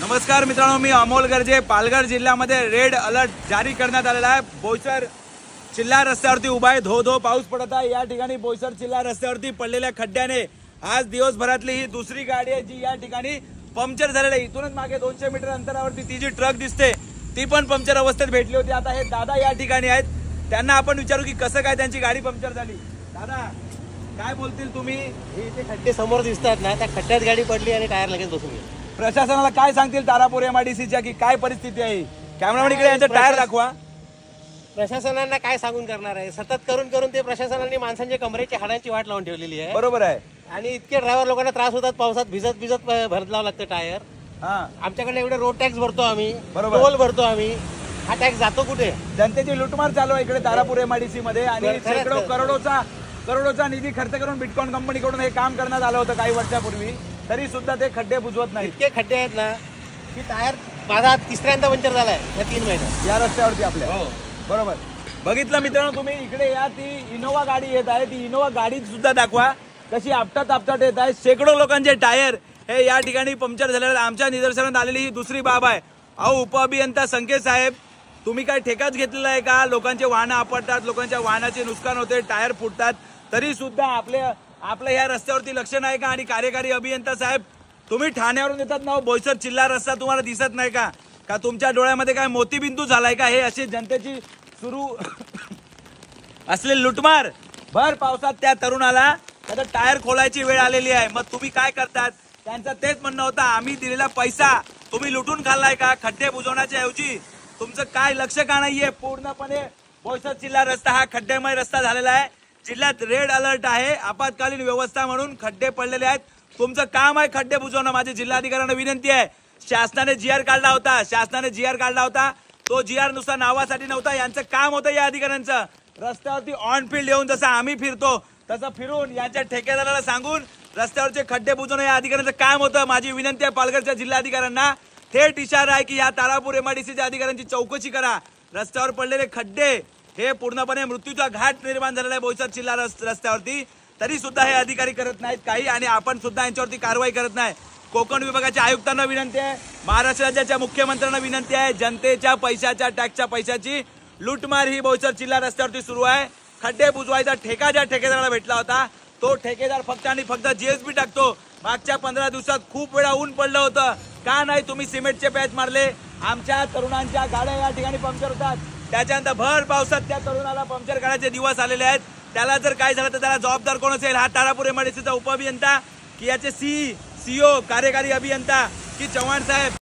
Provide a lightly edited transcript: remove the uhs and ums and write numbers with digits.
नमस्कार मित्रांनो, मी अमोल गर्जे। पालघर जिल्ह्यामध्ये रेड अलर्ट जारी करण्यात आलेला आहे। बोईसर चिल्ला रस्त्यावरती उभा आहे, धो धो पाऊस पडत आहे। या ठिकाणी बोईसर चिल्ला रस्त्यावरती पडलेल्या खड्ड्याने आज दिवसभरातली ही दुसरी गाडी आहे जी या ठिकाणी पंक्चर झालेली आहे। इथूनच मागे 200 मीटर अंतरावरती ती जी ट्रक दिसते ती पण पंक्चर अवस्थेत भेटली होती। आता हे दादा या ठिकाणी आहेत, त्यांना आपण विचारू की कसं काय त्यांची गाडी पंक्चर झाली। दादा काय बोलतील तुम्ही? हे जे खड्डे समोर दिसतात ना, त्या खड्ड्यात गाडी पडली आणि टायर लगेच बसून गेला। प्रशासनाला काय सांगतील तारापूर एमआयडीसीच्या की काय परिस्थिती आहे? कॅमेरामॅन इकडे यांचा टायर दाखवा। प्रशासनाला काय सांगून करणार आहे? सतत करून करून ते प्रशासनाने माणसांच्या कमरेची हाडांची वाट लावून ठेवलेली आहे। बरोबर आहे। आणि इतके ड्रायव्हर लोकांना त्रास होतात, पावसात भिजत भरलावं लागतं टायर। आमच्याकडे एवढे रोड टॅक्स भरतो आम्ही, टोल भरतो आम्ही, हा टॅक्स जातो कुठे? जनतेची लुटमार चालू आहे इकडे तारापूर एमआयडीसी मध्ये आणि शेकडो करोडोचा निधी खर्च करून बिटकॉइन कंपनीकडून हे काम करण्यात आलं होतं काही वर्षापूर्वी, तरी सुद्धा ते खड्डे बुजवत नाही। इतके खड्डे आहेत ना की टायर माझा तिसऱ्यांदा पंक्चर झालाय या 3 महिन्यात या रस्त्यावरती आपल्या। बरोबर बघितलं मित्रांनो तुम्ही, इकडे या ती इनोवा गाडी येत आहे, ती इनोवा गाडी सुद्धा दाखवा कशी आपटात येत आहे। शेकडो लोकांचे टायर हे या ठिकाणी पंक्चर झालेले। आमच्या निदर्शनात आलेली ही दुसरी बाब आहे। अहो उपअभियंता संकेत साहेब, तुम्ही काय ठेकाच घेतलेला आहे का? लोकांचे वाहनं आपटतात, लोकांच्या वाहनाचे नुकसान होते, टायर फुटतात, तरी सुद्धा आपल्या या रस्त्यावरती लक्ष नाही का? आणि कार्यकारी अभियंता साहेब, तुम्ही ठाण्यावरून येतात ना, बोईसर चिल्ला रस्ता तुम्हाला दिसत नाही का? का तुमच्या डोळ्यामध्ये काय मोतीबिंदू झालाय का? हे अशी जनतेची सुरू असलेली लुटमार भर पावसात त्या तरुणाला त्याचा टायर खोलायची वेळ आलेली आहे। मग तुम्ही काय करतात? त्यांचं तेच म्हणणं होतं, आम्ही दिलेला पैसा तुम्ही लुटून खाल्लाय का? खड्डे बुजवण्याच्या ऐवजी तुमचं काय लक्ष का नाहीये? पूर्णपणे बोईसर चिल्ला रस्ता हा खड्डेमय रस्ता झालेला आहे। जिल्ह्यात रेड अलर्ट आहे, आपत्कालीन व्यवस्था म्हणून खड्डे पडलेले आहेत। तुमचं काम आहे खड्डे बुजवणं। माझी जिल्हाधिकाऱ्यांना विनंती आहे, शासनाने जीआर काढला होता, तो जीआर नुसता नावासाठी नव्हता, यांचं काम होतं या अधिकाऱ्यांचं रस्त्यावरती ऑन फील्ड येऊन जसं आम्ही फिरतो तसं फिरून यांच्या ठेकेदाराला सांगून रस्त्यावरचे खड्डे बुजवणं या अधिकाऱ्यांचं काम होतं। माझी विनंती आहे पालघरच्या जिल्हाधिकाऱ्यांना, थेट इशारा आहे की या तारापूर एमआयडीसीच्या अधिकाऱ्यांची चौकशी करा। रस्त्यावर पडलेले खड्डे हे पूर्णपणे मृत्यूचा घाट निर्माण झालेला आहे बोईसर चिल्ला रस्त्यावरती, तरी सुद्धा हे अधिकारी करत नाहीत काही, आणि आपण सुद्धा यांच्यावरती कारवाई करत नाही। कोकण विभागाच्या आयुक्तांना विनंती आहे, महाराष्ट्र राज्याच्या मुख्यमंत्र्यांना विनंती आहे, जनतेच्या पैशाच्या टॅक्सच्या पैशाची लूटमार ही बोईसर चिल्ला रस्त्यावरती सुरू आहे। खड्डे बुजवायचा ठेका ज्या ठेकेदाराला भेटला होता, तो ठेकेदार फक्त आणि फक्त जीएसबी टाकतो। मागच्या 15 दिवसात खूप वेळा ऊन पडलं होतं, का नाही तुम्ही सिमेंटचे पॅच मारले? आमच्या तरुणांच्या गाड्या या ठिकाणी पंक्चर होतात, त्याच्यानंतर भर पावसात त्या तरुणाला पंक्चर करायचे दिवस आलेले आहेत। त्याला जर काय झालं तर त्याला जबाबदार कोण असेल? हा तारापूर एमआयडीसीचा उपअभियंता की याचे सीईओ कार्यकारी अभियंता की चव्हाण साहेब?